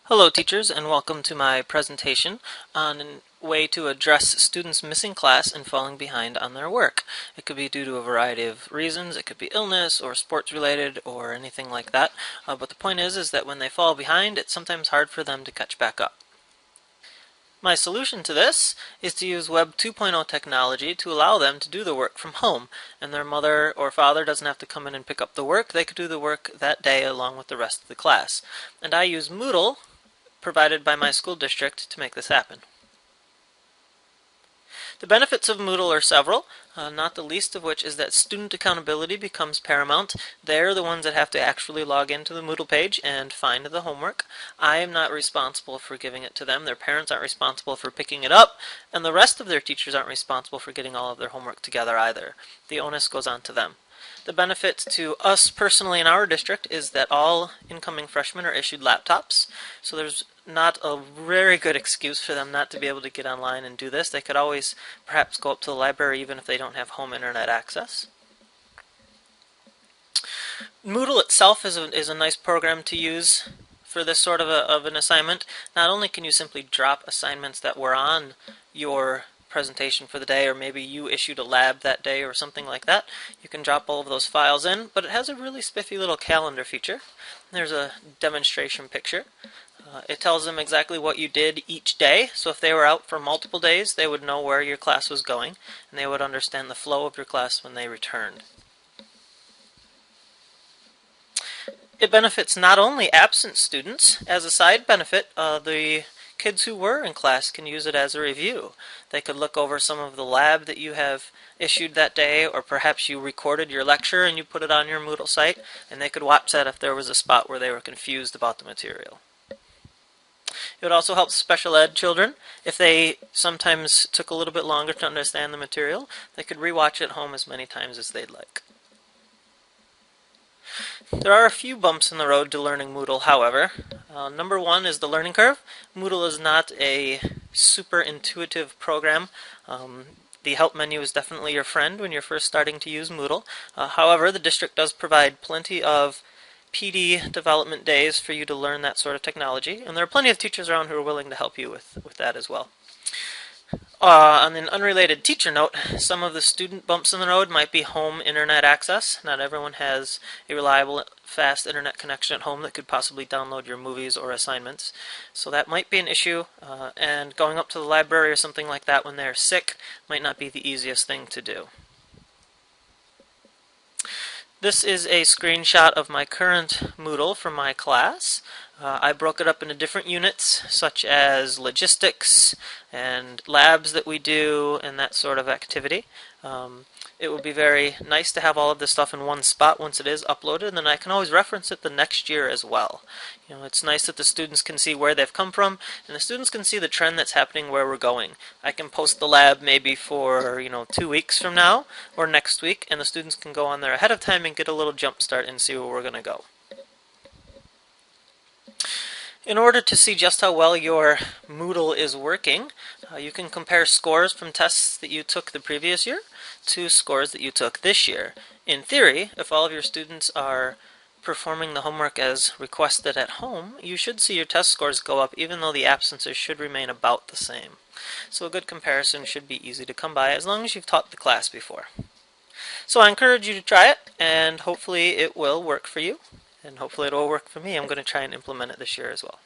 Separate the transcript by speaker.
Speaker 1: Hello teachers, and welcome to my presentation on a way to address students missing class and falling behind on their work. It could be due to a variety of reasons. It could be illness or sports related or anything like that. But the point is that when they fall behind, it's sometimes hard for them to catch back up. My solution to this is to use Web 2.0 technology to allow them to do the work from home, and their mother or father doesn't have to come in and pick up the work. They could do the work that day along with the rest of the class. And I use Moodle provided by my school district to make this happen. The benefits of Moodle are several, not the least of which is that student accountability becomes paramount. They're the ones that have to actually log into the Moodle page and find the homework. I am not responsible for giving it to them. Their parents aren't responsible for picking it up, and the rest of their teachers aren't responsible for getting all of their homework together either. The onus goes on to them. The benefit to us personally in our district is that all incoming freshmen are issued laptops, so there's not a very good excuse for them not to be able to get online and do this. They could always perhaps go up to the library even if they don't have home internet access. Moodle itself is a nice program to use for this sort of an assignment. Not only can you simply drop assignments that were on your presentation for the day, or maybe you issued a lab that day or something like that, you can drop all of those files in, but it has a really spiffy little calendar feature. There's a demonstration picture. It tells them exactly what you did each day, so if they were out for multiple days, they would know where your class was going, and they would understand the flow of your class when they returned. It benefits not only absent students. As a side benefit, the kids who were in class can use it as a review. They could look over some of the lab that you have issued that day, or perhaps you recorded your lecture and you put it on your Moodle site, and they could watch that if there was a spot where they were confused about the material. It would also help special ed children. If they sometimes took a little bit longer to understand the material, they could rewatch it at home as many times as they'd like. There are a few bumps in the road to learning Moodle, however. Number one is the learning curve. Moodle is not a super intuitive program. The help menu is definitely your friend when you're first starting to use Moodle. However, the district does provide plenty of PD development days for you to learn that sort of technology, and there are plenty of teachers around who are willing to help you with that as well. On an unrelated teacher note, some of the student bumps in the road might be home internet access. Not everyone has a reliable, fast internet connection at home that could possibly download your movies or assignments. So that might be an issue, and going up to the library or something like that when they're sick might not be the easiest thing to do. This is a screenshot of my current Moodle for my class. I broke it up into different units, such as logistics and labs that we do and that sort of activity. It would be very nice to have all of this stuff in one spot once it is uploaded, and then I can always reference it the next year as well. It's nice that the students can see where they've come from, and the students can see the trend that's happening where we're going. I can post the lab maybe for 2 weeks from now or next week, and the students can go on there ahead of time and get a little jump start and see where we're going to go. In order to see just how well your Moodle is working, you can compare scores from tests that you took the previous year to scores that you took this year. In theory, if all of your students are performing the homework as requested at home, you should see your test scores go up even though the absences should remain about the same. So a good comparison should be easy to come by as long as you've taught the class before. So I encourage you to try it, and hopefully it will work for you. And hopefully it will work for me. I'm going to try and implement it this year as well.